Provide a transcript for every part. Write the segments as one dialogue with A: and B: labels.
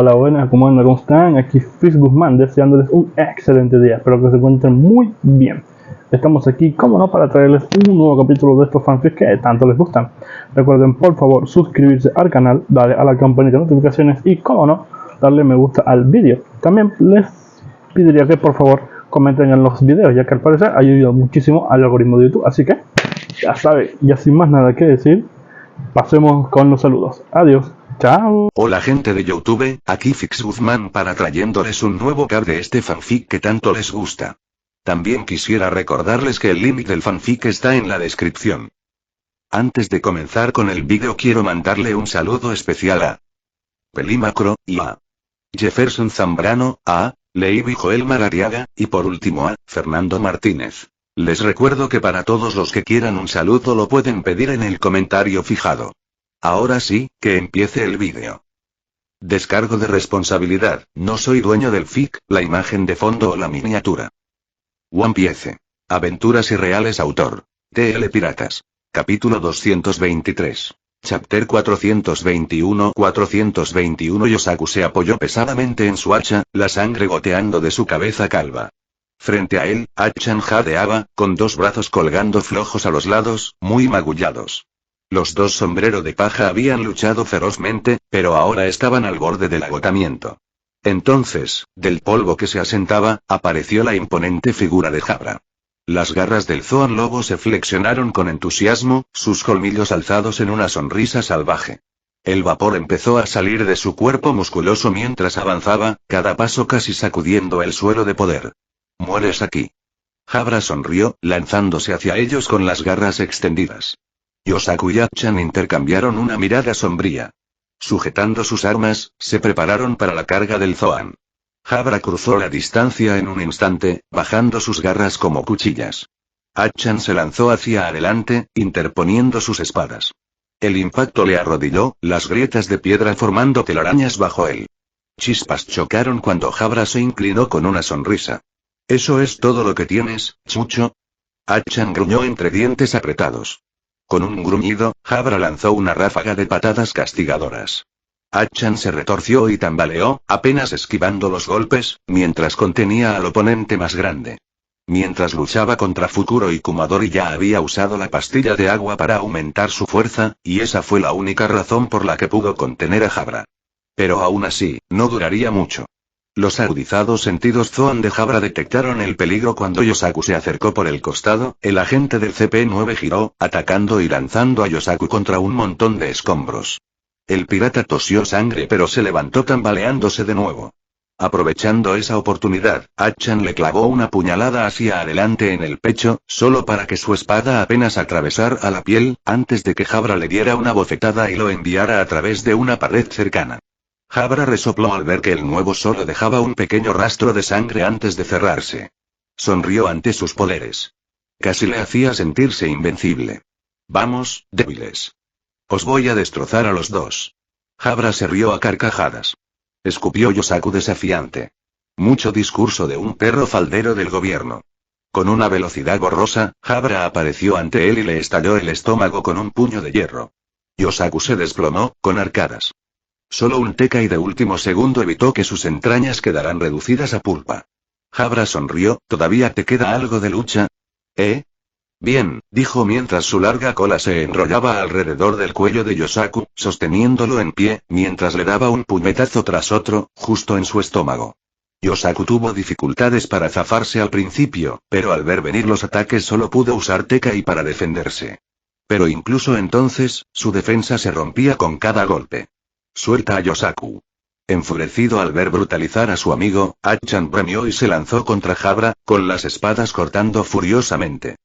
A: Hola, buenas, ¿cómo andan? ¿Cómo están? Aquí Fizz Guzmán, deseándoles un excelente día. Espero que se encuentren muy bien. Estamos aquí, como no, para traerles un nuevo capítulo de estos fanfics que tanto les gustan. Recuerden, por favor, suscribirse al canal, darle a la campanita de notificaciones y, como no, darle me gusta al vídeo. También les pediría que, por favor, comenten en los videos, ya que al parecer ha ayudado muchísimo al algoritmo de YouTube. Así que, ya saben, ya sin más nada que decir, pasemos con los saludos. Adiós. Chao.
B: Hola gente de YouTube, aquí Fizz Guzmán para trayéndoles un nuevo cap de este fanfic que tanto les gusta. También quisiera recordarles que el link del fanfic está en la descripción. Antes de comenzar con el vídeo quiero mandarle un saludo especial a Pelimacro, y a Jefferson Zambrano, a Leiby Joel Marariaga, y por último a Fernando Martínez. Les recuerdo que para todos los que quieran un saludo lo pueden pedir en el comentario fijado. Ahora sí, que empiece el vídeo. Descargo de responsabilidad, no soy dueño del fic, la imagen de fondo o la miniatura. One Piece. Aventuras irreales autor. TL Piratas. Capítulo 223. Chapter 421. Yosaku se apoyó pesadamente en su hacha, la sangre goteando de su cabeza calva. Frente a él, Achan jadeaba, con dos brazos colgando flojos a los lados, muy magullados. Los dos sombrero de paja habían luchado ferozmente, pero ahora estaban al borde del agotamiento. Entonces, del polvo que se asentaba, apareció la imponente figura de Jabra. Las garras del Zoan lobo se flexionaron con entusiasmo, sus colmillos alzados en una sonrisa salvaje. El vapor empezó a salir de su cuerpo musculoso mientras avanzaba, cada paso casi sacudiendo el suelo de poder. «Mueres aquí». Jabra sonrió, lanzándose hacia ellos con las garras extendidas. Yosaku y Achan intercambiaron una mirada sombría. Sujetando sus armas, se prepararon para la carga del Zoan. Jabra cruzó la distancia en un instante, bajando sus garras como cuchillas. Achan se lanzó hacia adelante, interponiendo sus espadas. El impacto le arrodilló, las grietas de piedra formando telarañas bajo él. Chispas chocaron cuando Jabra se inclinó con una sonrisa. «¿Eso es todo lo que tienes, Chucho?» Achan gruñó entre dientes apretados. Con un gruñido, Jabra lanzó una ráfaga de patadas castigadoras. Achan se retorció y tambaleó, apenas esquivando los golpes, mientras contenía al oponente más grande. Mientras luchaba contra Fukuro y Kumadori ya había usado la pastilla de agua para aumentar su fuerza, y esa fue la única razón por la que pudo contener a Jabra. Pero aún así, no duraría mucho. Los agudizados sentidos Zoan de Jabra detectaron el peligro cuando Yosaku se acercó por el costado, el agente del CP9 giró, atacando y lanzando a Yosaku contra un montón de escombros. El pirata tosió sangre pero se levantó tambaleándose de nuevo. Aprovechando esa oportunidad, Achan le clavó una puñalada hacia adelante en el pecho, solo para que su espada apenas atravesara la piel, antes de que Jabra le diera una bofetada y lo enviara a través de una pared cercana. Jabra resopló al ver que el nuevo solo dejaba un pequeño rastro de sangre antes de cerrarse. Sonrió ante sus poderes. Casi le hacía sentirse invencible. «Vamos, débiles. Os voy a destrozar a los dos». Jabra se rió a carcajadas. Escupió Yosaku desafiante. Mucho discurso de un perro faldero del gobierno. Con una velocidad borrosa, Jabra apareció ante él y le estalló el estómago con un puño de hierro. Yosaku se desplomó, con arcadas. Solo un Tekai de último segundo evitó que sus entrañas quedaran reducidas a pulpa. Jabra sonrió. «¿Todavía te queda algo de lucha?» «Bien», dijo mientras su larga cola se enrollaba alrededor del cuello de Yosaku, sosteniéndolo en pie, mientras le daba un puñetazo tras otro, justo en su estómago. Yosaku tuvo dificultades para zafarse al principio, pero al ver venir los ataques solo pudo usar Tekai para defenderse. Pero incluso entonces, su defensa se rompía con cada golpe. «Suelta a Yosaku». Enfurecido al ver brutalizar a su amigo, Achan bramió y se lanzó contra Jabra, con las espadas cortando furiosamente.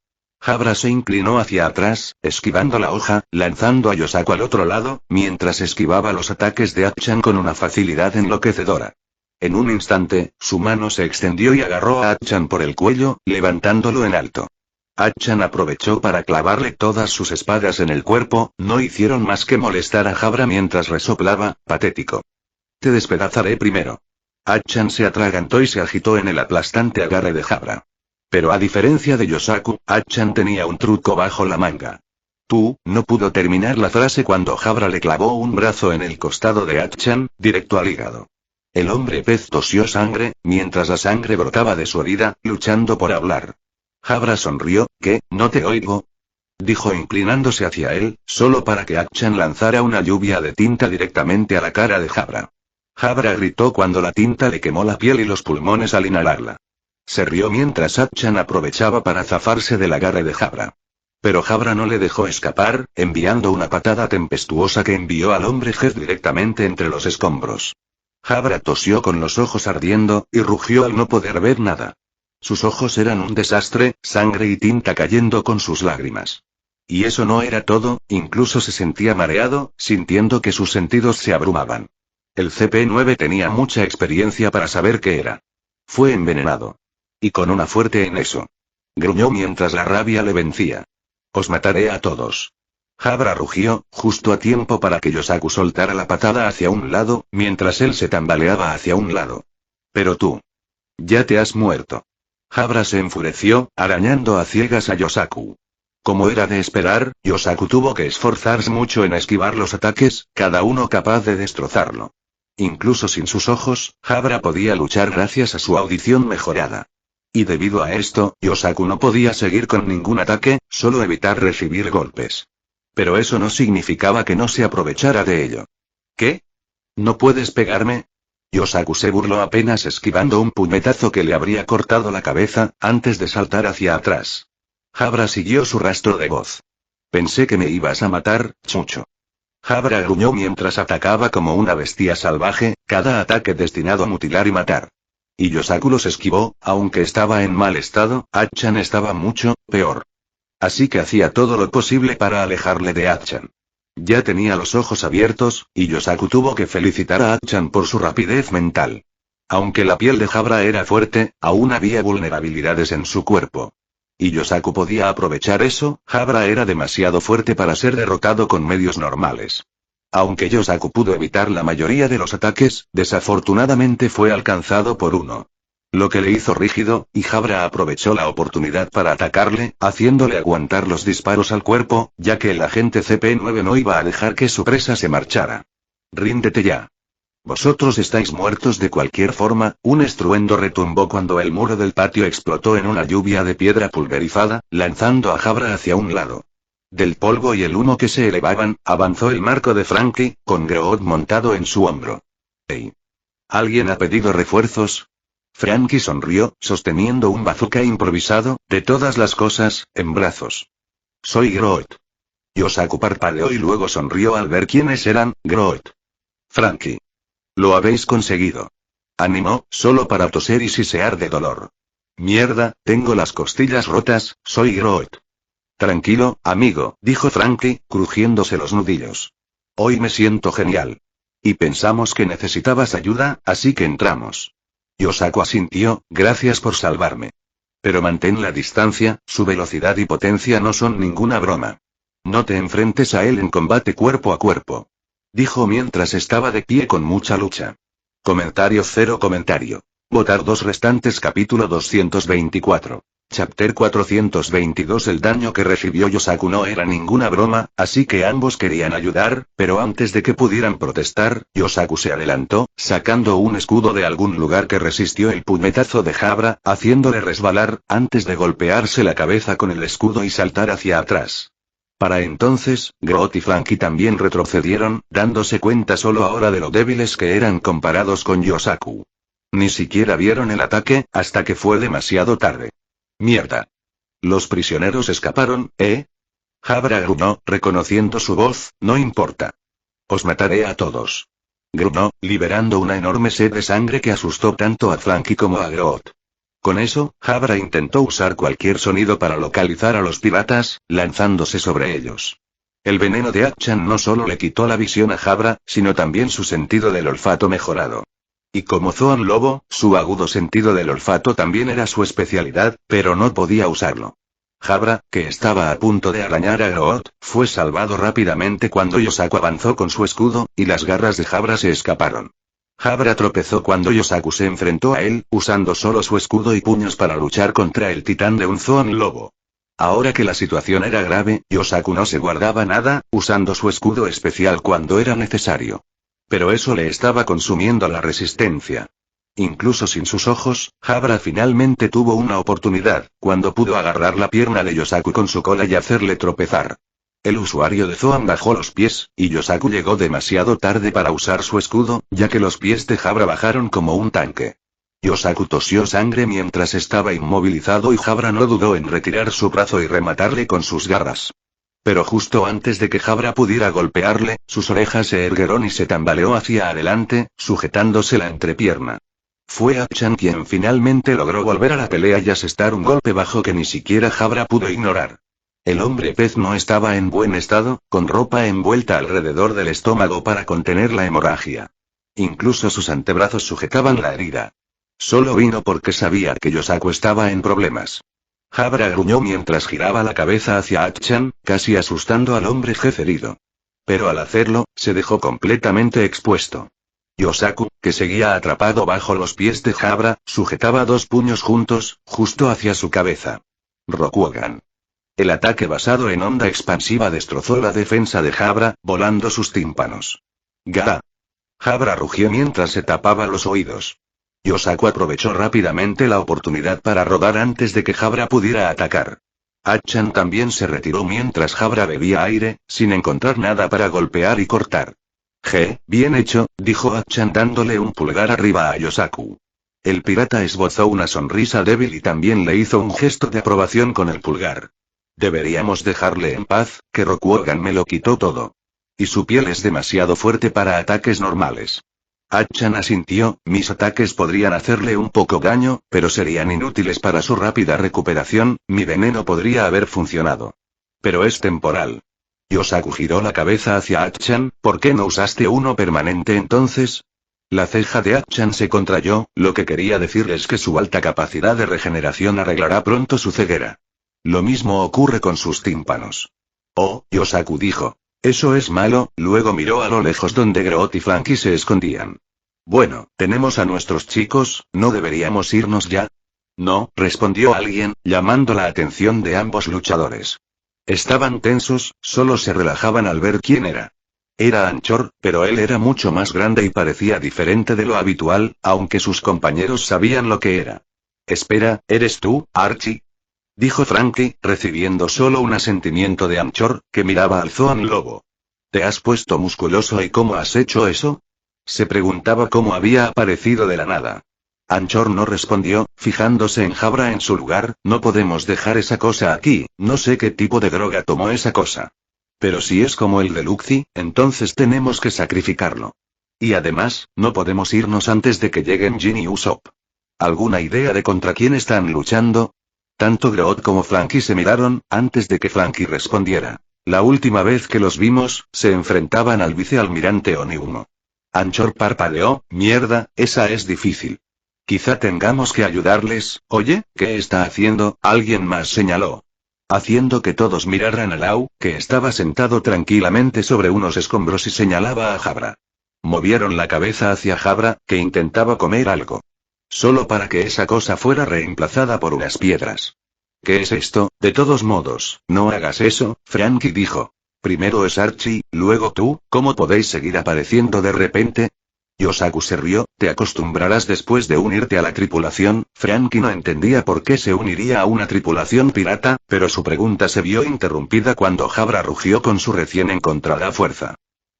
B: Jabra se inclinó hacia atrás, esquivando la hoja, lanzando a Yosaku al otro lado, mientras esquivaba los ataques de Achan con una facilidad enloquecedora. En un instante, su mano se extendió y agarró a Achan por el cuello, levantándolo en alto. Achan aprovechó para clavarle todas sus espadas en el cuerpo, no hicieron más que molestar a Jabra mientras resoplaba, patético. «Te despedazaré primero». Achan se atragantó y se agitó en el aplastante agarre de Jabra. Pero a diferencia de Yosaku, Achan tenía un truco bajo la manga. No pudo terminar la frase cuando Jabra le clavó un brazo en el costado de Achan, directo al hígado. El hombre pez tosió sangre, mientras la sangre brotaba de su herida, luchando por hablar. Jabra sonrió. ¿Qué? ¿No te oigo? Dijo inclinándose hacia él, solo para que Akchan lanzara una lluvia de tinta directamente a la cara de Jabra. Jabra gritó cuando la tinta le quemó la piel y los pulmones al inhalarla. Se rió mientras Akchan aprovechaba para zafarse del agarre de Jabra. Pero Jabra no le dejó escapar, enviando una patada tempestuosa que envió al hombre Jez directamente entre los escombros. Jabra tosió con los ojos ardiendo, y rugió al no poder ver nada. Sus ojos eran un desastre, sangre y tinta cayendo con sus lágrimas. Y eso no era todo, incluso se sentía mareado, sintiendo que sus sentidos se abrumaban. El CP9 tenía mucha experiencia para saber qué era. Fue envenenado. Y con una fuerte en eso. Gruñó mientras la rabia le vencía. Os mataré a todos. Jabra rugió, justo a tiempo para que Yosaku soltara la patada hacia un lado, mientras él se tambaleaba hacia un lado. Pero tú. Ya te has muerto. Jabra se enfureció, arañando a ciegas a Yosaku. Como era de esperar, Yosaku tuvo que esforzarse mucho en esquivar los ataques, cada uno capaz de destrozarlo. Incluso sin sus ojos, Jabra podía luchar gracias a su audición mejorada. Y debido a esto, Yosaku no podía seguir con ningún ataque, solo evitar recibir golpes. Pero eso no significaba que no se aprovechara de ello. ¿Qué? ¿No puedes pegarme? Yosaku se burló apenas esquivando un puñetazo que le habría cortado la cabeza, antes de saltar hacia atrás. Jabra siguió su rastro de voz. Pensé que me ibas a matar, Chucho. Jabra gruñó mientras atacaba como una bestia salvaje, cada ataque destinado a mutilar y matar. Y Yosaku los esquivó, aunque estaba en mal estado, Akchan estaba mucho peor. Así que hacía todo lo posible para alejarle de Akchan. Ya tenía los ojos abiertos, y Yosaku tuvo que felicitar a Akchan por su rapidez mental. Aunque la piel de Jabra era fuerte, aún había vulnerabilidades en su cuerpo. Y Yosaku podía aprovechar eso, Jabra era demasiado fuerte para ser derrotado con medios normales. Aunque Yosaku pudo evitar la mayoría de los ataques, desafortunadamente fue alcanzado por uno. Lo que le hizo rígido, y Jabra aprovechó la oportunidad para atacarle, haciéndole aguantar los disparos al cuerpo, ya que el agente CP9 no iba a dejar que su presa se marchara. Ríndete ya. Vosotros estáis muertos de cualquier forma. Un estruendo retumbó cuando el muro del patio explotó en una lluvia de piedra pulverizada, lanzando a Jabra hacia un lado. Del polvo y el humo que se elevaban, avanzó el marco de Frankie, con Groot montado en su hombro. «Hey. ¿Alguien ha pedido refuerzos?» Frankie sonrió, sosteniendo un bazooka improvisado, de todas las cosas, en brazos. «Soy Groot». Yosaku parpadeó y luego sonrió al ver quiénes eran. «Groot. Frankie. Lo habéis conseguido». Animó, solo para toser y sisear de dolor. «Mierda, tengo las costillas rotas, soy Groot». «Tranquilo, amigo», dijo Frankie, crujiéndose los nudillos. «Hoy me siento genial. Y pensamos que necesitabas ayuda, así que entramos». Yosaku asintió, «Gracias por salvarme. Pero mantén la distancia, su velocidad y potencia no son ninguna broma. No te enfrentes a él en combate cuerpo a cuerpo», dijo mientras estaba de pie con mucha lucha. Comentario cero comentario. Votar 2 restantes. Capítulo 224. Chapter 422. El daño que recibió Yosaku no era ninguna broma, así que ambos querían ayudar, pero antes de que pudieran protestar, Yosaku se adelantó, sacando un escudo de algún lugar que resistió el puñetazo de Jabra, haciéndole resbalar, antes de golpearse la cabeza con el escudo y saltar hacia atrás. Para entonces, Groot y Frankie también retrocedieron, dándose cuenta solo ahora de lo débiles que eran comparados con Yosaku. Ni siquiera vieron el ataque, hasta que fue demasiado tarde. «Mierda. Los prisioneros escaparon, ¿eh?» Jabra gruñó, reconociendo su voz. «No importa. Os mataré a todos». Gruñó, liberando una enorme sed de sangre que asustó tanto a Frankie como a Groot. Con eso, Jabra intentó usar cualquier sonido para localizar a los piratas, lanzándose sobre ellos. El veneno de Akchan no solo le quitó la visión a Jabra, sino también su sentido del olfato mejorado. Y como Zoan Lobo, su agudo sentido del olfato también era su especialidad, pero no podía usarlo. Jabra, que estaba a punto de arañar a Groot, fue salvado rápidamente cuando Yosaku avanzó con su escudo, y las garras de Jabra se escaparon. Jabra tropezó cuando Yosaku se enfrentó a él, usando solo su escudo y puños para luchar contra el titán de un Zoan Lobo. Ahora que la situación era grave, Yosaku no se guardaba nada, usando su escudo especial cuando era necesario. Pero eso le estaba consumiendo la resistencia. Incluso sin sus ojos, Jabra finalmente tuvo una oportunidad, cuando pudo agarrar la pierna de Yosaku con su cola y hacerle tropezar. El usuario de Zoan bajó los pies, y Yosaku llegó demasiado tarde para usar su escudo, ya que los pies de Jabra bajaron como un tanque. Yosaku tosió sangre mientras estaba inmovilizado y Jabra no dudó en retirar su brazo y rematarle con sus garras. Pero justo antes de que Jabra pudiera golpearle, sus orejas se ergueron y se tambaleó hacia adelante, sujetándose la entrepierna. Fue Achan quien finalmente logró volver a la pelea y asestar un golpe bajo que ni siquiera Jabra pudo ignorar. El hombre pez no estaba en buen estado, con ropa envuelta alrededor del estómago para contener la hemorragia. Incluso sus antebrazos sujetaban la herida. Solo vino porque sabía que Yosaku estaba en problemas. Jabra gruñó mientras giraba la cabeza hacia Achan, casi asustando al hombre jefe herido. Pero al hacerlo, se dejó completamente expuesto. Yosaku, que seguía atrapado bajo los pies de Jabra, sujetaba dos puños juntos, justo hacia su cabeza. Rokugan. El ataque basado en onda expansiva destrozó la defensa de Jabra, volando sus tímpanos. ¡Ga! Jabra rugió mientras se tapaba los oídos. Yosaku aprovechó rápidamente la oportunidad para rodar antes de que Jabra pudiera atacar. Achan también se retiró mientras Jabra bebía aire, sin encontrar nada para golpear y cortar. Bien hecho, dijo Achan dándole un pulgar arriba a Yosaku. El pirata esbozó una sonrisa débil y también le hizo un gesto de aprobación con el pulgar. Deberíamos dejarle en paz, que Rokugan me lo quitó todo. Y su piel es demasiado fuerte para ataques normales. Achan asintió, mis ataques podrían hacerle un poco daño, pero serían inútiles para su rápida recuperación, mi veneno podría haber funcionado. Pero es temporal. Yosaku giró la cabeza hacia Achan, ¿por qué no usaste uno permanente entonces? La ceja de Achan se contrayó, lo que quería decir es que su alta capacidad de regeneración arreglará pronto su ceguera. Lo mismo ocurre con sus tímpanos. Oh, Yosaku dijo. Eso es malo, luego miró a lo lejos donde Groot y Flanky se escondían. Bueno, tenemos a nuestros chicos, ¿no deberíamos irnos ya? No, respondió alguien, llamando la atención de ambos luchadores. Estaban tensos, solo se relajaban al ver quién era. Era Anchor, pero él era mucho más grande y parecía diferente de lo habitual, aunque sus compañeros sabían lo que era. Espera, ¿eres tú, Archie? Dijo Frankie, recibiendo solo un asentimiento de Anchor, que miraba al Zoan Lobo. ¿Te has puesto musculoso y cómo has hecho eso? Se preguntaba cómo había aparecido de la nada. Anchor no respondió, fijándose en Jabra en su lugar, no podemos dejar esa cosa aquí, no sé qué tipo de droga tomó esa cosa. Pero si es como el de Luxi, entonces tenemos que sacrificarlo. Y además, no podemos irnos antes de que lleguen Jin y Usopp. ¿Alguna idea de contra quién están luchando? Tanto Groot como Flanky se miraron, antes de que Flanky respondiera. La última vez que los vimos, se enfrentaban al vicealmirante Oniumo. Anchor parpadeó, mierda, esa es difícil. Quizá tengamos que ayudarles, oye, ¿qué está haciendo? Alguien más señaló. Haciendo que todos miraran a Lau, que estaba sentado tranquilamente sobre unos escombros y señalaba a Jabra. Movieron la cabeza hacia Jabra, que intentaba comer algo. Solo para que esa cosa fuera reemplazada por unas piedras. ¿Qué es esto? De todos modos, no hagas eso, Frankie dijo. Primero es Archie, luego tú, ¿cómo podéis seguir apareciendo de repente? Yosaku se rió, te acostumbrarás después de unirte a la tripulación. Frankie no entendía por qué se uniría a una tripulación pirata, pero su pregunta se vio interrumpida cuando Jabra rugió con su recién encontrada fuerza.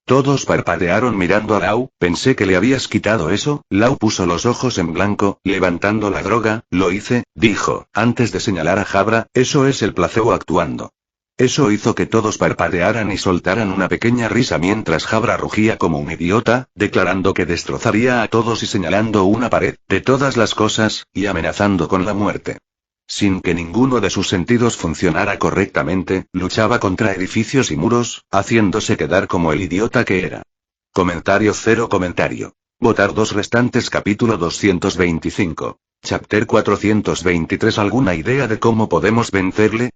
B: Todos parpadearon mirando a Lau, pensé que le habías quitado eso. Lau puso los ojos en blanco, levantando la droga, lo hice, dijo, antes de señalar a Jabra, eso es el placebo actuando. Eso hizo que todos parpadearan y soltaran una pequeña risa mientras Jabra rugía como un idiota, declarando que destrozaría a todos y señalando una pared, de todas las cosas, y amenazando con la muerte. Sin que ninguno de sus sentidos funcionara correctamente, luchaba contra edificios y muros, haciéndose quedar como el idiota que era. Comentario cero comentario. Votar 2 restantes capítulo 225. Chapter 423 ¿Alguna idea de cómo podemos vencerle?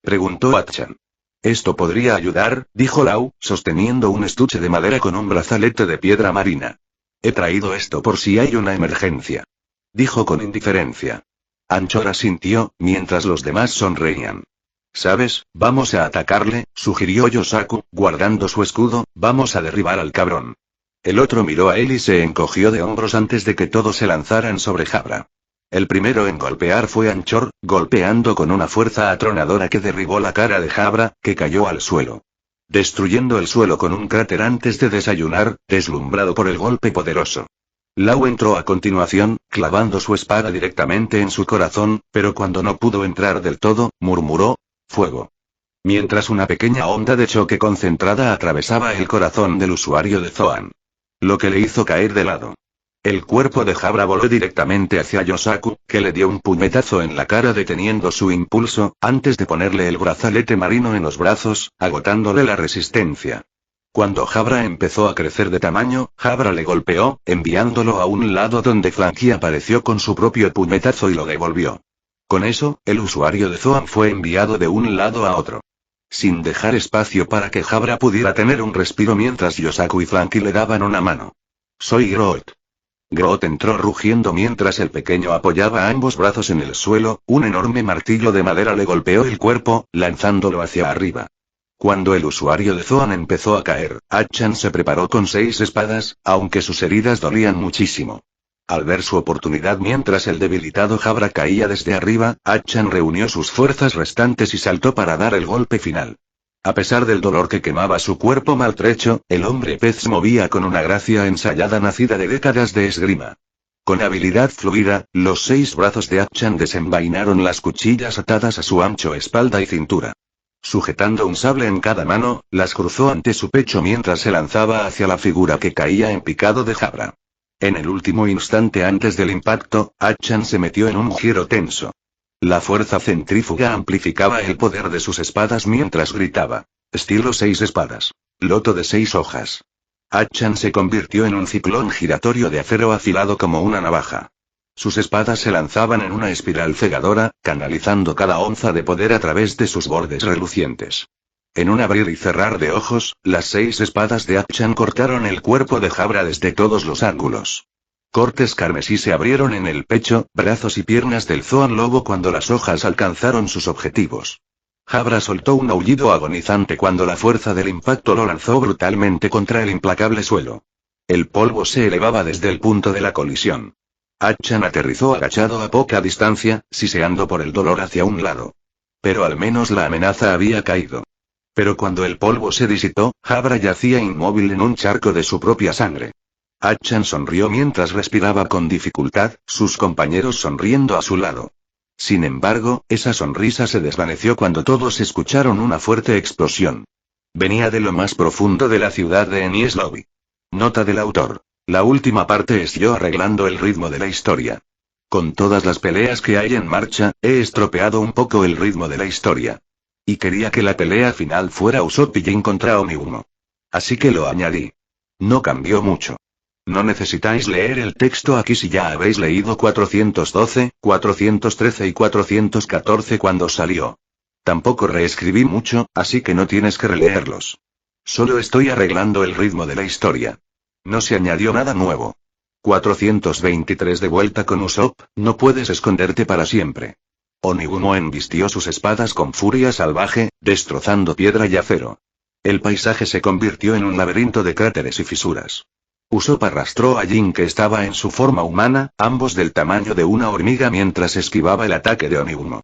B: Preguntó Achan. Esto podría ayudar, dijo Lau, sosteniendo un estuche de madera con un brazalete de piedra marina. He traído esto por si hay una emergencia. Dijo con indiferencia. Anchor asintió, mientras los demás sonreían. ¿Sabes? Vamos a atacarle, sugirió Yosaku, guardando su escudo, vamos a derribar al cabrón. El otro miró a él y se encogió de hombros antes de que todos se lanzaran sobre Jabra. El primero en golpear fue Anchor, golpeando con una fuerza atronadora que derribó la cara de Jabra, que cayó al suelo. Destruyendo el suelo con un cráter antes de desayunar, deslumbrado por el golpe poderoso. Lau entró a continuación, clavando su espada directamente en su corazón, pero cuando no pudo entrar del todo, murmuró: «Fuego». Mientras una pequeña onda de choque concentrada atravesaba el corazón del usuario de Zoan. Lo que le hizo caer de lado. El cuerpo de Jabra voló directamente hacia Yosaku, que le dio un puñetazo en la cara deteniendo su impulso, antes de ponerle el brazalete marino en los brazos, agotándole la resistencia. Cuando Jabra empezó a crecer de tamaño, Jabra le golpeó, enviándolo a un lado donde Flanky apareció con su propio puñetazo y lo devolvió. Con eso, el usuario de Zoan fue enviado de un lado a otro. Sin dejar espacio para que Jabra pudiera tener un respiro mientras Yosaku y Flanky le daban una mano. «Soy Groot». Groot entró rugiendo mientras el pequeño apoyaba ambos brazos en el suelo, un enorme martillo de madera le golpeó el cuerpo, lanzándolo hacia arriba. Cuando el usuario de Zoan empezó a caer, Achan se preparó con 6 espadas, aunque sus heridas dolían muchísimo. Al ver su oportunidad mientras el debilitado Jabra caía desde arriba, Achan reunió sus fuerzas restantes y saltó para dar el golpe final. A pesar del dolor que quemaba su cuerpo maltrecho, el hombre pez se movía con una gracia ensayada nacida de décadas de esgrima. Con habilidad fluida, los 6 brazos de Achan desenvainaron las cuchillas atadas a su ancho espalda y cintura. Sujetando un sable en cada mano, las cruzó ante su pecho mientras se lanzaba hacia la figura que caía en picado de Jabra. En el último instante antes del impacto, Achan se metió en un giro tenso. La fuerza centrífuga amplificaba el poder de sus espadas mientras gritaba: «Estilo 6 espadas. Loto de 6 hojas». Achan se convirtió en un ciclón giratorio de acero afilado como una navaja. Sus espadas se lanzaban en una espiral cegadora, canalizando cada onza de poder a través de sus bordes relucientes. En un abrir y cerrar de ojos, las 6 espadas de Achan cortaron el cuerpo de Jabra desde todos los ángulos. Cortes carmesí se abrieron en el pecho, brazos y piernas del Zoan lobo cuando las hojas alcanzaron sus objetivos. Jabra soltó un aullido agonizante cuando la fuerza del impacto lo lanzó brutalmente contra el implacable suelo. El polvo se elevaba desde el punto de la colisión. Achan aterrizó agachado a poca distancia, siseando por el dolor hacia un lado. Pero al menos la amenaza había caído. Pero cuando el polvo se disipó, Jabra yacía inmóvil en un charco de su propia sangre. Achan sonrió mientras respiraba con dificultad, sus compañeros sonriendo a su lado. Sin embargo, esa sonrisa se desvaneció cuando todos escucharon una fuerte explosión. Venía de lo más profundo de la ciudad de Enies Lobby. Nota del autor. La última parte es yo arreglando el ritmo de la historia. Con todas las peleas que hay en marcha, he estropeado un poco el ritmo de la historia. Y quería que la pelea final fuera Usopp y Jin contra Onigumo. Así que lo añadí. No cambió mucho. No necesitáis leer el texto aquí si ya habéis leído 412, 413 y 414 cuando salió. Tampoco reescribí mucho, así que no tienes que releerlos. Solo estoy arreglando el ritmo de la historia. No se añadió nada nuevo. 423 de vuelta con Usopp, no puedes esconderte para siempre. Onigumo embistió sus espadas con furia salvaje, destrozando piedra y acero. El paisaje se convirtió en un laberinto de cráteres y fisuras. Usopp arrastró a Jin que estaba en su forma humana, ambos del tamaño de una hormiga mientras esquivaba el ataque de Onigumo.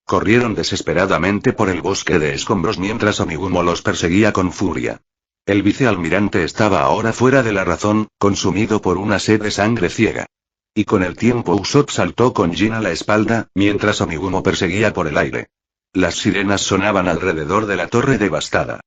B: Corrieron desesperadamente por el bosque de escombros mientras Onigumo los perseguía con furia. El vicealmirante estaba ahora fuera de la razón, consumido por una sed de sangre ciega. Y con el tiempo Usopp saltó con Jin a la espalda, mientras Onigumo perseguía por el aire. Las sirenas sonaban alrededor de la torre devastada.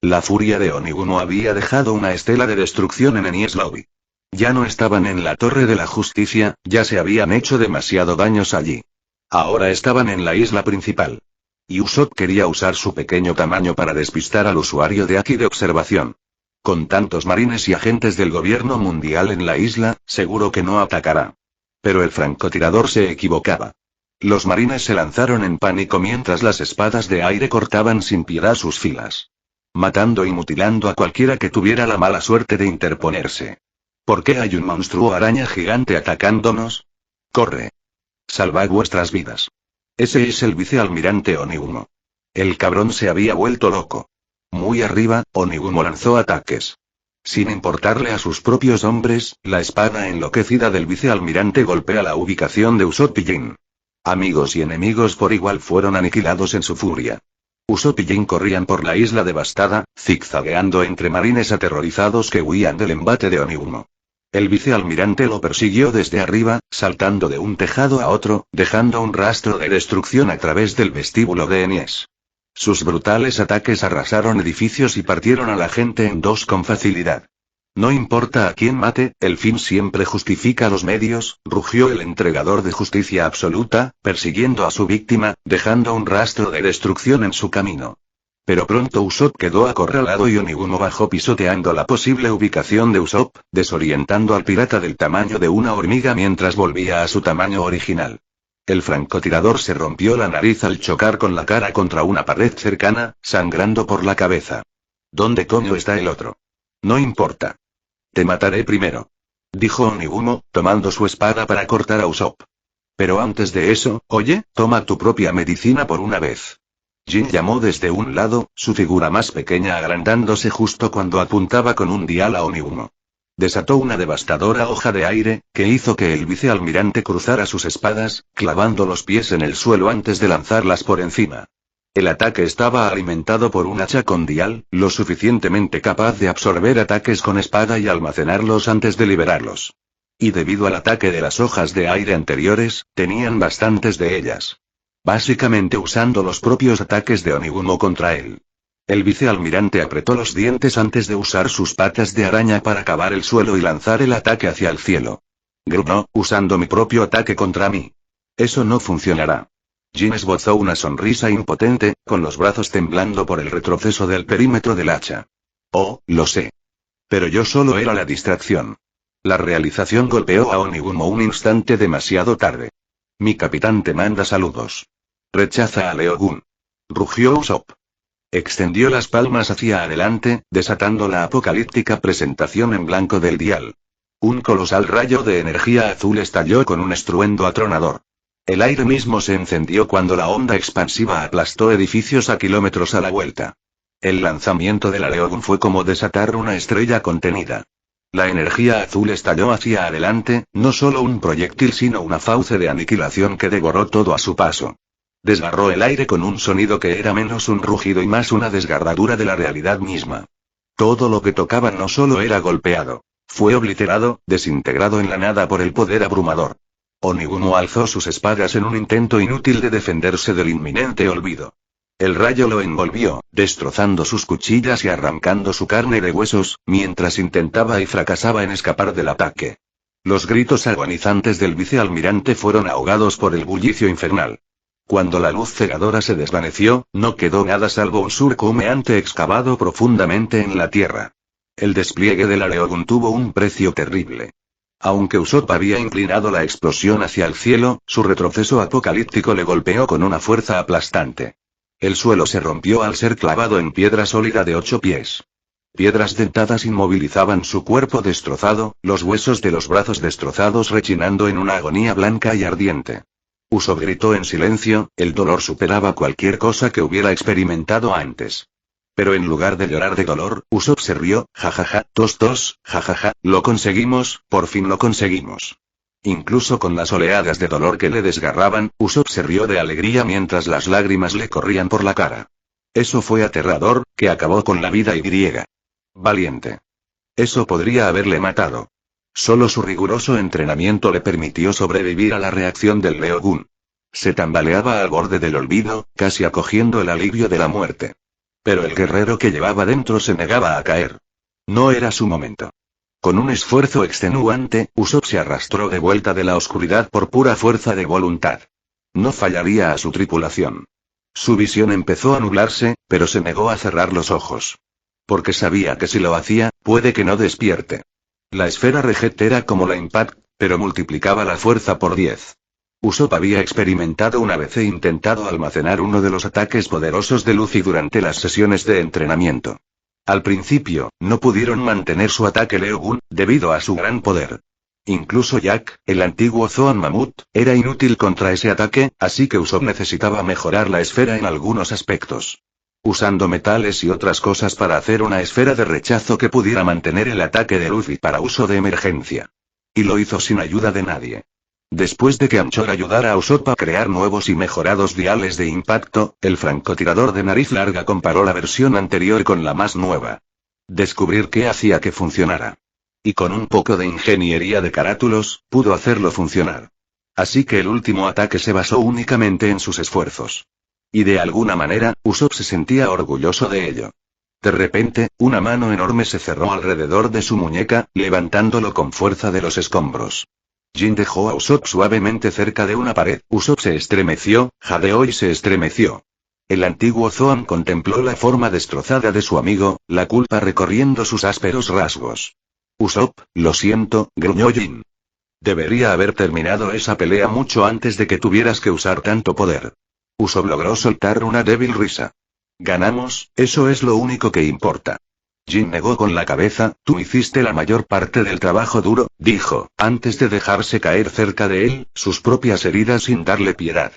B: La furia de Onigumo había dejado una estela de destrucción en Enies Lobby. Ya no estaban en la Torre de la Justicia, ya se habían hecho demasiado daños allí. Ahora estaban en la isla principal. Y Usopp quería usar su pequeño tamaño para despistar al usuario de aquí de observación. Con tantos marines y agentes del gobierno mundial en la isla, seguro que no atacará. Pero el francotirador se equivocaba. Los marines se lanzaron en pánico mientras las espadas de aire cortaban sin piedad sus filas. Matando y mutilando a cualquiera que tuviera la mala suerte de interponerse. ¿Por qué hay un monstruo araña gigante atacándonos? ¡Corre! Salvad vuestras vidas. Ese es el vicealmirante Onigumo. El cabrón se había vuelto loco. Muy arriba, Onigumo lanzó ataques. Sin importarle a sus propios hombres, la espada enloquecida del vicealmirante golpea la ubicación de Usopp y Jin. Amigos y enemigos por igual fueron aniquilados en su furia. Usopp y Jin corrían por la isla devastada, zigzagueando entre marines aterrorizados que huían del embate de Onigumo. El vicealmirante lo persiguió desde arriba, saltando de un tejado a otro, dejando un rastro de destrucción a través del vestíbulo de Enies. Sus brutales ataques arrasaron edificios y partieron a la gente en dos con facilidad. No importa a quién mate, el fin siempre justifica los medios, rugió el entregador de justicia absoluta, persiguiendo a su víctima, dejando un rastro de destrucción en su camino. Pero pronto Usopp quedó acorralado y Onigumo bajó pisoteando la posible ubicación de Usopp, desorientando al pirata del tamaño de una hormiga mientras volvía a su tamaño original. El francotirador se rompió la nariz al chocar con la cara contra una pared cercana, sangrando por la cabeza. ¿Dónde coño está el otro? No importa. Te mataré primero, dijo Onigumo, tomando su espada para cortar a Usopp. Pero antes de eso, oye, toma tu propia medicina por una vez. Jin llamó desde un lado, su figura más pequeña agrandándose justo cuando apuntaba con un dial a Onigumo. Desató una devastadora hoja de aire, que hizo que el vicealmirante cruzara sus espadas, clavando los pies en el suelo antes de lanzarlas por encima. El ataque estaba alimentado por un hacha con dial, lo suficientemente capaz de absorber ataques con espada y almacenarlos antes de liberarlos. Y debido al ataque de las hojas de aire anteriores, tenían bastantes de ellas. Básicamente usando los propios ataques de Onigumo contra él. El vicealmirante apretó los dientes antes de usar sus patas de araña para cavar el suelo y lanzar el ataque hacia el cielo. Gruñó, usando mi propio ataque contra mí. Eso no funcionará. Jin esbozó una sonrisa impotente, con los brazos temblando por el retroceso del perímetro del hacha. Oh, lo sé. Pero yo solo era la distracción. La realización golpeó a Onigumo un instante demasiado tarde. Mi capitán te manda saludos. Rechaza a Leogun. Rugió Usopp. Extendió las palmas hacia adelante, desatando la apocalíptica presentación en blanco del dial. Un colosal rayo de energía azul estalló con un estruendo atronador. El aire mismo se encendió cuando la onda expansiva aplastó edificios a kilómetros a la vuelta. El lanzamiento de la Leogun fue como desatar una estrella contenida. La energía azul estalló hacia adelante, no solo un proyectil sino una fauce de aniquilación que devoró todo a su paso. Desgarró el aire con un sonido que era menos un rugido y más una desgarradura de la realidad misma. Todo lo que tocaba no solo era golpeado, fue obliterado, desintegrado en la nada por el poder abrumador. Onigumo alzó sus espadas en un intento inútil de defenderse del inminente olvido. El rayo lo envolvió, destrozando sus cuchillas y arrancando su carne de huesos, mientras intentaba y fracasaba en escapar del ataque. Los gritos agonizantes del vicealmirante fueron ahogados por el bullicio infernal. Cuando la luz cegadora se desvaneció, no quedó nada salvo un surco humeante excavado profundamente en la tierra. El despliegue de la Leogun tuvo un precio terrible. Aunque Usopp había inclinado la explosión hacia el cielo, su retroceso apocalíptico le golpeó con una fuerza aplastante. El suelo se rompió al ser clavado en piedra sólida de 8 pies. Piedras dentadas inmovilizaban su cuerpo destrozado, los huesos de los brazos destrozados rechinando en una agonía blanca y ardiente. Usopp gritó en silencio, el dolor superaba cualquier cosa que hubiera experimentado antes. Pero en lugar de llorar de dolor, Usopp se rió, jajaja, tos, jajaja, lo conseguimos, por fin lo conseguimos. Incluso con las oleadas de dolor que le desgarraban, Usopp se rió de alegría mientras las lágrimas le corrían por la cara. Eso fue aterrador, que acabó con la vida y. Valiente. Eso podría haberle matado. Solo su riguroso entrenamiento le permitió sobrevivir a la reacción del Leogun. Se tambaleaba al borde del olvido, casi acogiendo el alivio de la muerte. Pero el guerrero que llevaba dentro se negaba a caer. No era su momento. Con un esfuerzo extenuante, Usopp se arrastró de vuelta de la oscuridad por pura fuerza de voluntad. No fallaría a su tripulación. Su visión empezó a nublarse, pero se negó a cerrar los ojos. Porque sabía que si lo hacía, puede que no despierte. La esfera Reget era como la Impact, pero multiplicaba la fuerza por 10. Usopp había experimentado una vez e intentado almacenar uno de los ataques poderosos de Luffy durante las sesiones de entrenamiento. Al principio, no pudieron mantener su ataque Leogun, debido a su gran poder. Incluso Jack, el antiguo Zoan Mamut, era inútil contra ese ataque, así que Usopp necesitaba mejorar la esfera en algunos aspectos. usando metales y otras cosas para hacer una esfera de rechazo que pudiera mantener el ataque de Luffy para uso de emergencia. Y lo hizo sin ayuda de nadie. Después de que Anchor ayudara a Usopp a crear nuevos y mejorados diales de impacto, el francotirador de nariz larga comparó la versión anterior con la más nueva. Descubrir qué hacía que funcionara. Y con un poco de ingeniería de carátulos, pudo hacerlo funcionar. Así que el último ataque se basó únicamente en sus esfuerzos. Y de alguna manera, Usopp se sentía orgulloso de ello. De repente, una mano enorme se cerró alrededor de su muñeca, levantándolo con fuerza de los escombros. Jin dejó a Usopp suavemente cerca de una pared. Usopp se estremeció, jadeó y se estremeció. El antiguo Zoan contempló la forma destrozada de su amigo, la culpa recorriendo sus ásperos rasgos. Usopp, lo siento, gruñó Jin. Debería haber terminado esa pelea mucho antes de que tuvieras que usar tanto poder. Usopp logró soltar una débil risa. Ganamos, eso es lo único que importa. Jin negó con la cabeza. Tú hiciste la mayor parte del trabajo duro, dijo, antes de dejarse caer cerca de él, sus propias heridas sin darle piedad.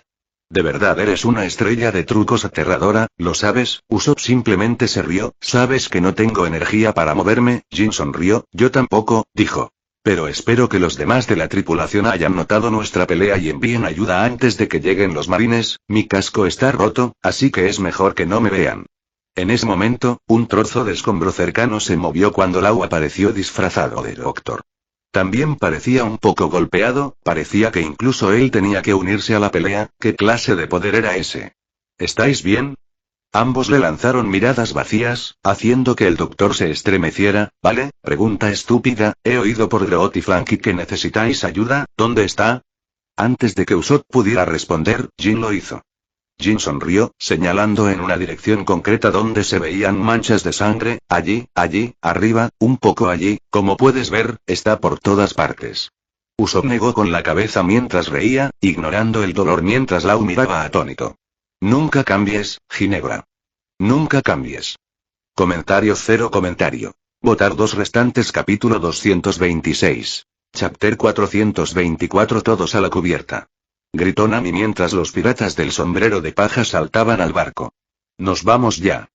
B: De verdad eres una estrella de trucos aterradora, ¿lo sabes? Usopp simplemente se rió. ¿Sabes que no tengo energía para moverme? Jin sonrió. Yo tampoco, dijo. Pero espero que los demás de la tripulación hayan notado nuestra pelea y envíen ayuda antes de que lleguen los marines. Mi casco está roto, así que es mejor que no me vean. En ese momento, un trozo de escombro cercano se movió cuando Lau apareció disfrazado de Doctor. También parecía un poco golpeado, parecía que incluso él tenía que unirse a la pelea. ¿Qué clase de poder era ese? ¿Estáis bien? Ambos le lanzaron miradas vacías, haciendo que el doctor se estremeciera. ¿Vale? Pregunta estúpida, he oído por Groot y Franky que necesitáis ayuda, ¿dónde está? Antes de que Usopp pudiera responder, Jin lo hizo. Jin sonrió, señalando en una dirección concreta donde se veían manchas de sangre. Allí, arriba, un poco allí, como puedes ver, está por todas partes. Usopp negó con la cabeza mientras reía, ignorando el dolor mientras Lau miraba atónito. Nunca cambies, Ginebra. Nunca cambies. Comentario. Votar 2 restantes. Capítulo 226. Chapter 424. Todos a la cubierta. Gritó Nami mientras los piratas del sombrero de paja saltaban al barco. Nos vamos ya.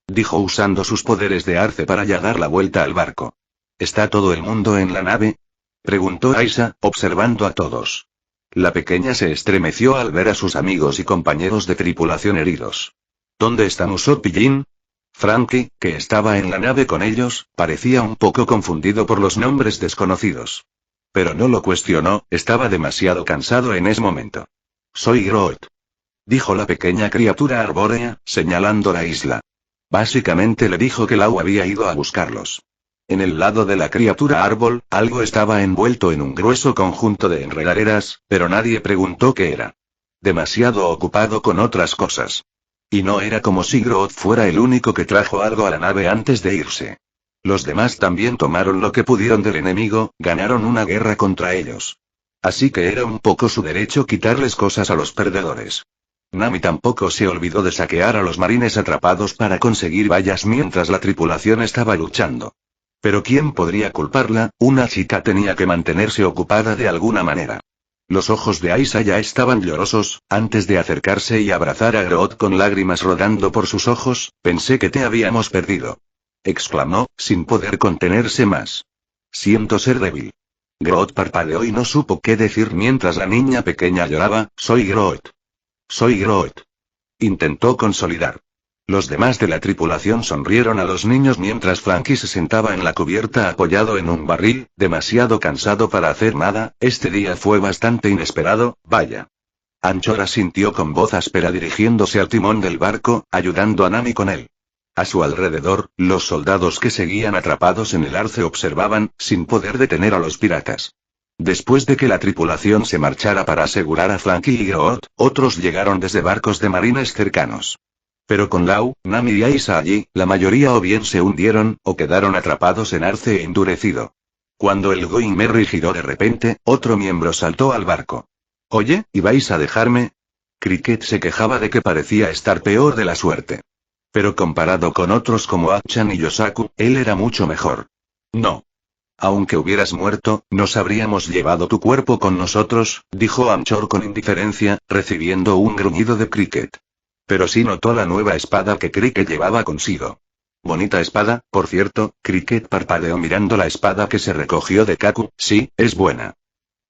B: Dijo usando sus poderes de arce para ya dar la vuelta al barco. ¿Está todo el mundo en la nave? Preguntó Aisa, observando a todos. La pequeña se estremeció al ver a sus amigos y compañeros de tripulación heridos. ¿Dónde están Usopp y Jin? Franky, que estaba en la nave con ellos, parecía un poco confundido por los nombres desconocidos. Pero no lo cuestionó, estaba demasiado cansado en ese momento. Soy Groot. Dijo la pequeña criatura arbórea, señalando la isla. Básicamente le dijo que Lau había ido a buscarlos. En el lado de la criatura árbol, algo estaba envuelto en un grueso conjunto de enredaderas, pero nadie preguntó qué era. Demasiado ocupado con otras cosas. Y no era como si Groot fuera el único que trajo algo a la nave antes de irse. Los demás también tomaron lo que pudieron del enemigo, ganaron una guerra contra ellos. Así que era un poco su derecho quitarles cosas a los perdedores. Nami tampoco se olvidó de saquear a los marines atrapados para conseguir vallas mientras la tripulación estaba luchando. Pero ¿quién podría culparla? Una chica tenía que mantenerse ocupada de alguna manera. Los ojos de Aisa ya estaban llorosos. Antes de acercarse y abrazar a Groot con lágrimas rodando por sus ojos, pensé que te habíamos perdido. Exclamó, sin poder contenerse más. Siento ser débil. Groot parpadeó y no supo qué decir mientras la niña pequeña lloraba. Soy Groot. Soy Groot. Intentó consolidar. Los demás de la tripulación sonrieron a los niños mientras Franky se sentaba en la cubierta apoyado en un barril, demasiado cansado para hacer nada. Este día fue bastante inesperado, vaya. Anchor asintió con voz áspera dirigiéndose al timón del barco, ayudando a Nami con él. A su alrededor, los soldados que seguían atrapados en el arce observaban, sin poder detener a los piratas. Después de que la tripulación se marchara para asegurar a Franky y Groot, otros llegaron desde barcos de marines cercanos. Pero con Lau, Nami y Aisa allí, la mayoría o bien se hundieron, o quedaron atrapados en arce endurecido. Cuando el Going Merry giró de repente, otro miembro saltó al barco. Oye, ¿ibais a dejarme? Cricket se quejaba de que parecía estar peor de la suerte. Pero comparado con otros como Achan y Yosaku, él era mucho mejor. No. Aunque hubieras muerto, nos habríamos llevado tu cuerpo con nosotros, dijo Anchor con indiferencia, recibiendo un gruñido de Cricket. Pero sí notó la nueva espada que Cricket llevaba consigo. Bonita espada, por cierto. Cricket parpadeó mirando la espada que se recogió de Kaku. Sí, es buena.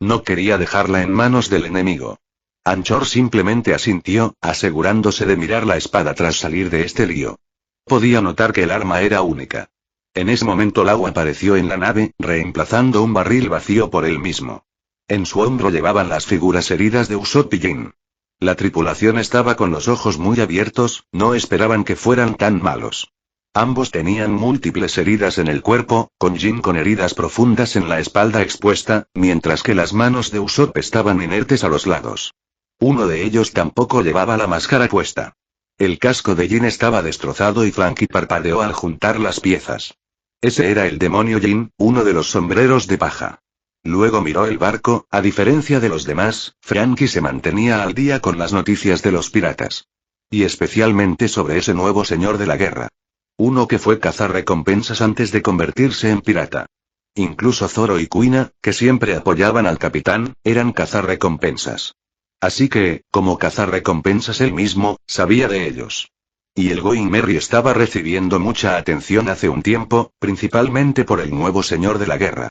B: No quería dejarla en manos del enemigo. Anchor simplemente asintió, asegurándose de mirar la espada tras salir de este lío. Podía notar que el arma era única. En ese momento Lau apareció en la nave, reemplazando un barril vacío por él mismo. En su hombro llevaban las figuras heridas de Usopp y Jin. La tripulación estaba con los ojos muy abiertos, no esperaban que fueran tan malos. Ambos tenían múltiples heridas en el cuerpo, con Jin con heridas profundas en la espalda expuesta, mientras que las manos de Usopp estaban inertes a los lados. Uno de ellos tampoco llevaba la máscara puesta. El casco de Jin estaba destrozado y Franky parpadeó al juntar las piezas. Ese era el demonio Jin, uno de los sombreros de paja. Luego miró el barco. A diferencia de los demás, Franky se mantenía al día con las noticias de los piratas. Y especialmente sobre ese nuevo señor de la guerra. Uno que fue cazarrecompensas antes de convertirse en pirata. Incluso Zoro y Kuina, que siempre apoyaban al capitán, eran cazarrecompensas. Así que, como cazarrecompensas él mismo, sabía de ellos. Y el Going Merry estaba recibiendo mucha atención hace un tiempo, principalmente por el nuevo señor de la guerra.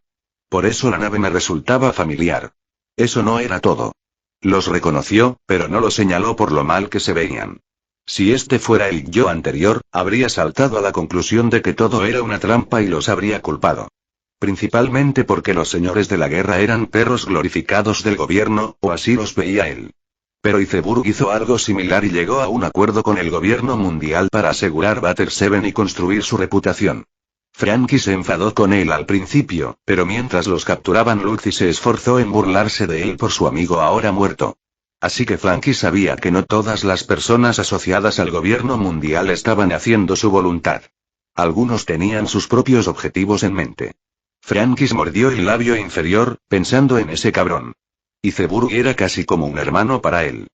B: Por eso la nave me resultaba familiar. Eso no era todo. Los reconoció, pero no los señaló por lo mal que se veían. Si este fuera el yo anterior, habría saltado a la conclusión de que todo era una trampa y los habría culpado. Principalmente porque los señores de la guerra eran perros glorificados del gobierno, o así los veía él. Pero Iceberg hizo algo similar y llegó a un acuerdo con el gobierno mundial para asegurar Water 7 y construir su reputación. Franky se enfadó con él al principio, pero mientras los capturaban Luffy se esforzó en burlarse de él por su amigo ahora muerto. Así que Franky sabía que no todas las personas asociadas al gobierno mundial estaban haciendo su voluntad. Algunos tenían sus propios objetivos en mente. Franky mordió el labio inferior, pensando en ese cabrón. Iceberg era casi como un hermano para él.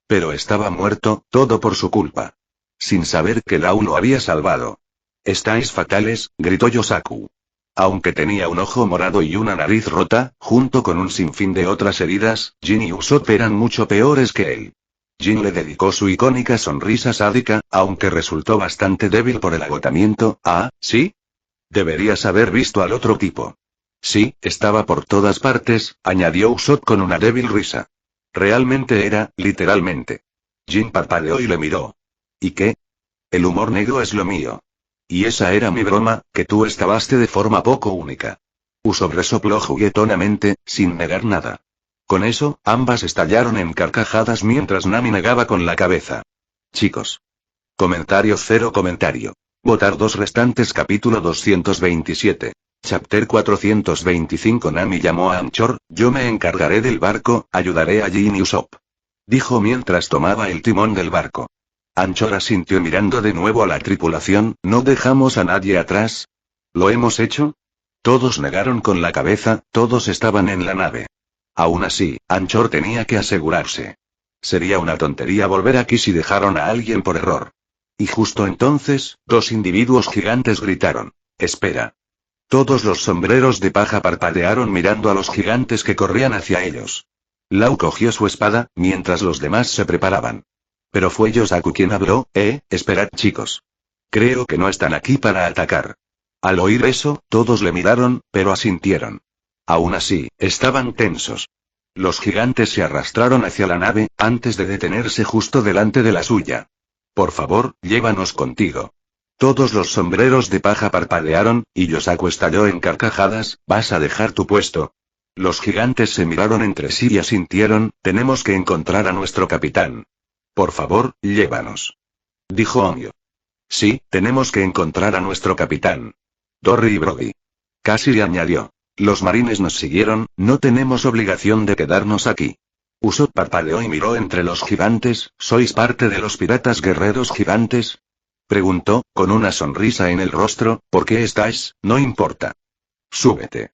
B: Pero estaba muerto, todo por su culpa. Sin saber que Lau lo había salvado. «Estáis fatales», gritó Yosaku. Aunque tenía un ojo morado y una nariz rota, junto con un sinfín de otras heridas, Jin y Usopp eran mucho peores que él. Jin le dedicó su icónica sonrisa sádica, aunque resultó bastante débil por el agotamiento. «Ah, ¿sí? Deberías haber visto al otro tipo». «Sí, estaba por todas partes», añadió Usopp con una débil risa. Realmente era, literalmente. Jin parpadeó y le miró. «¿Y qué? El humor negro es lo mío. Y esa era mi broma, que tú estabaste de forma poco única». Usopp resopló juguetonamente, sin negar nada. Con eso, ambas estallaron en carcajadas mientras Nami negaba con la cabeza. Chicos. Comentario cero comentario. Votar 2 restantes. Capítulo 227. Chapter 425. Nami llamó a Anchor. «Yo me encargaré del barco, ayudaré a Jin y Usopp», dijo mientras tomaba el timón del barco. Anchor asintió mirando de nuevo a la tripulación. «¿No dejamos a nadie atrás? ¿Lo hemos hecho?» Todos negaron con la cabeza, todos estaban en la nave. Aún así, Anchor tenía que asegurarse. Sería una tontería volver aquí si dejaron a alguien por error. Y justo entonces, 2 individuos gigantes gritaron. «Espera». Todos los sombreros de paja parpadearon mirando a los gigantes que corrían hacia ellos. Lau cogió su espada, mientras los demás se preparaban. Pero fue Yosaku quien habló. Esperad chicos. Creo que no están aquí para atacar». Al oír eso, todos le miraron, pero asintieron. Aún así, estaban tensos. Los gigantes se arrastraron hacia la nave, antes de detenerse justo delante de la suya. «Por favor, llévanos contigo». Todos los sombreros de paja parpadearon, y Yosaku estalló en carcajadas. «¿Vas a dejar tu puesto?» Los gigantes se miraron entre sí y asintieron. «Tenemos que encontrar a nuestro capitán. Por favor, llévanos», dijo Onyo. «Sí, tenemos que encontrar a nuestro capitán. Dory y Brody». Casi añadió. «Los marines nos siguieron, no tenemos obligación de quedarnos aquí». Usopp parpadeó y miró entre los gigantes. «¿Sois parte de los piratas guerreros gigantes?», preguntó, con una sonrisa en el rostro. «¿Por qué estáis? No importa. Súbete».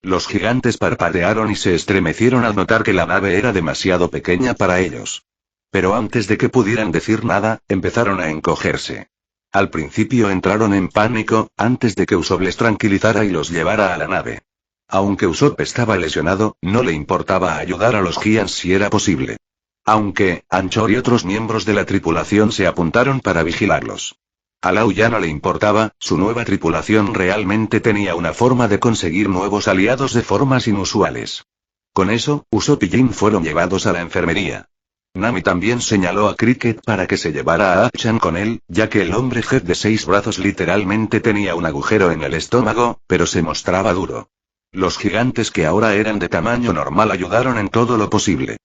B: Los gigantes parpadearon y se estremecieron al notar que la nave era demasiado pequeña para ellos. Pero antes de que pudieran decir nada, empezaron a encogerse. Al principio entraron en pánico, antes de que Usopp les tranquilizara y los llevara a la nave. Aunque Usopp estaba lesionado, no le importaba ayudar a los Giants si era posible. Aunque, Anchor y otros miembros de la tripulación se apuntaron para vigilarlos. A Lau ya no le importaba, su nueva tripulación realmente tenía una forma de conseguir nuevos aliados de formas inusuales. Con eso, Usopp y Jin fueron llevados a la enfermería. Nami también señaló a Cricket para que se llevara a Achan con él, ya que el hombre jefe de 6 brazos literalmente tenía un agujero en el estómago, pero se mostraba duro. Los gigantes que ahora eran de tamaño normal ayudaron en todo lo posible.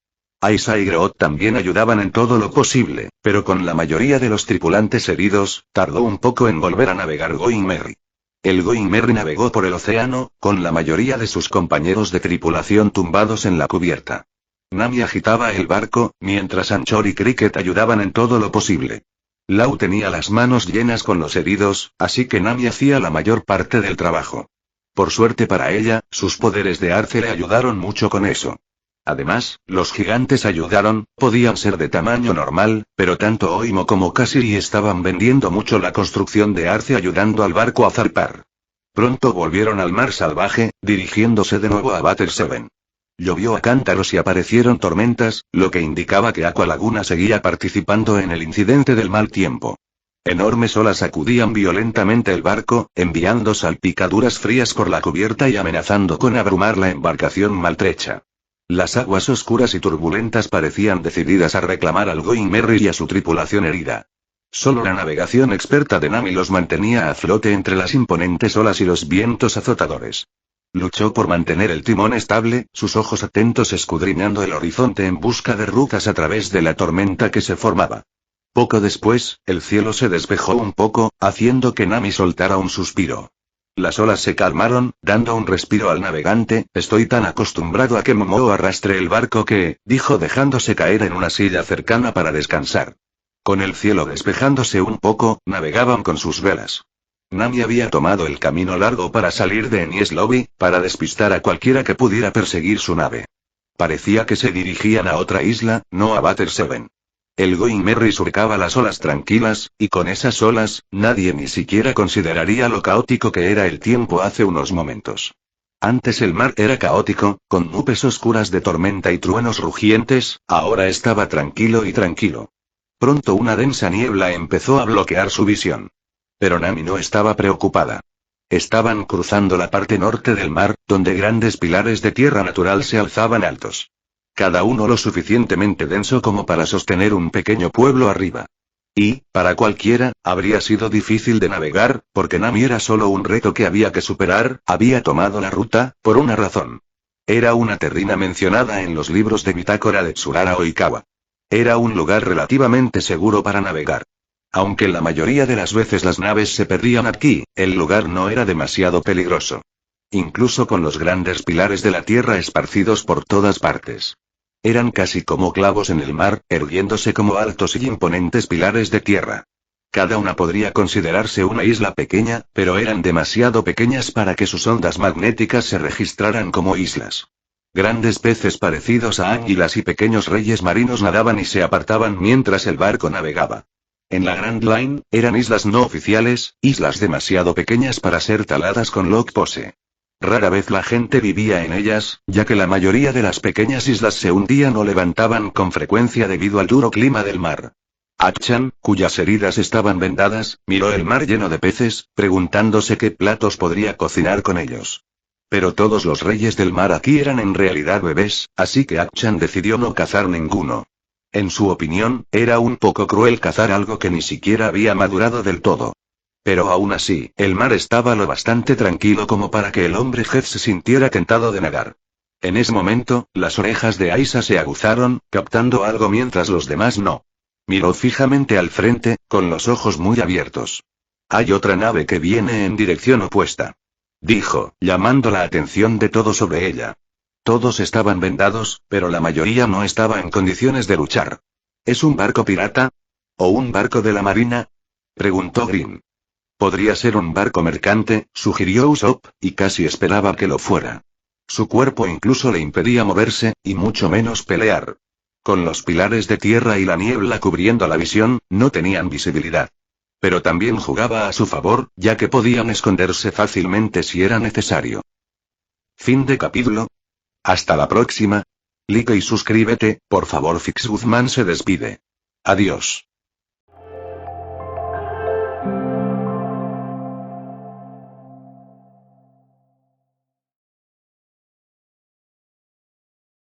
B: Aisa y Groot también ayudaban en todo lo posible, pero con la mayoría de los tripulantes heridos, tardó un poco en volver a navegar Going Merry. El Going Merry navegó por el océano, con la mayoría de sus compañeros de tripulación tumbados en la cubierta. Nami agitaba el barco, mientras Anchor y Cricket ayudaban en todo lo posible. Lau tenía las manos llenas con los heridos, así que Nami hacía la mayor parte del trabajo. Por suerte para ella, sus poderes de arce le ayudaron mucho con eso. Además, los gigantes ayudaron, podían ser de tamaño normal, pero tanto Oimo como Cassidy estaban vendiendo mucho la construcción de arce ayudando al barco a zarpar. Pronto volvieron al mar salvaje, dirigiéndose de nuevo a Battle 7. Llovió a cántaros y aparecieron tormentas, lo que indicaba que Aqua Laguna seguía participando en el incidente del mal tiempo. Enormes olas sacudían violentamente el barco, enviando salpicaduras frías por la cubierta y amenazando con abrumar la embarcación maltrecha. Las aguas oscuras y turbulentas parecían decididas a reclamar al Going Merry y a su tripulación herida. Solo la navegación experta de Nami los mantenía a flote entre las imponentes olas y los vientos azotadores. Luchó por mantener el timón estable, sus ojos atentos escudriñando el horizonte en busca de rutas a través de la tormenta que se formaba. Poco después, el cielo se despejó un poco, haciendo que Nami soltara un suspiro. Las olas se calmaron, dando un respiro al navegante. Estoy tan acostumbrado a que Momo arrastre el barco que, dijo dejándose caer en una silla cercana para descansar. Con el cielo despejándose un poco, navegaban con sus velas. Nami había tomado el camino largo para salir de Enies Lobby, para despistar a cualquiera que pudiera perseguir su nave. Parecía que se dirigían a otra isla, no a Battle 7. El Going Merry surcaba las olas tranquilas, y con esas olas, nadie ni siquiera consideraría lo caótico que era el tiempo hace unos momentos. Antes el mar era caótico, con nubes oscuras de tormenta y truenos rugientes, ahora estaba tranquilo y tranquilo. Pronto una densa niebla empezó a bloquear su visión. Pero Nami no estaba preocupada. Estaban cruzando la parte norte del mar, donde grandes pilares de tierra natural se alzaban altos. Cada uno lo suficientemente denso como para sostener un pequeño pueblo arriba. Y, para cualquiera, habría sido difícil de navegar, porque Nami era solo un reto que había que superar. Había tomado la ruta, por una razón. Era una terrina mencionada en los libros de bitácora de Tsurara Oikawa. Era un lugar relativamente seguro para navegar. Aunque la mayoría de las veces las naves se perdían aquí, el lugar no era demasiado peligroso. Incluso con los grandes pilares de la tierra esparcidos por todas partes. Eran casi como clavos en el mar, erguiéndose como altos y imponentes pilares de tierra. Cada una podría considerarse una isla pequeña, pero eran demasiado pequeñas para que sus ondas magnéticas se registraran como islas. Grandes peces parecidos a anguilas y pequeños reyes marinos nadaban y se apartaban mientras el barco navegaba. En la Grand Line, eran islas no oficiales, islas demasiado pequeñas para ser taladas con log pose. Rara vez la gente vivía en ellas, ya que la mayoría de las pequeñas islas se hundían o levantaban con frecuencia debido al duro clima del mar. Achan, cuyas heridas estaban vendadas, miró el mar lleno de peces, preguntándose qué platos podría cocinar con ellos. Pero todos los reyes del mar aquí eran en realidad bebés, así que Achan decidió no cazar ninguno. En su opinión, era un poco cruel cazar algo que ni siquiera había madurado del todo. Pero aún así, el mar estaba lo bastante tranquilo como para que el hombre jefe se sintiera tentado de nadar. En ese momento, las orejas de Aisa se aguzaron, captando algo mientras los demás no. Miró fijamente al frente, con los ojos muy abiertos. Hay otra nave que viene en dirección opuesta. Dijo, llamando la atención de todos sobre ella. Todos estaban vendados, pero la mayoría no estaba en condiciones de luchar. ¿Es un barco pirata? ¿O un barco de la marina? Preguntó Green. Podría ser un barco mercante, sugirió Usopp, y casi esperaba que lo fuera. Su cuerpo incluso le impedía moverse, y mucho menos pelear. Con los pilares de tierra y la niebla cubriendo la visión, no tenían visibilidad. Pero también jugaba a su favor, ya que podían esconderse fácilmente si era necesario. Fin de capítulo. Hasta la próxima. Like y suscríbete, por favor. Fix Guzmán se despide. Adiós.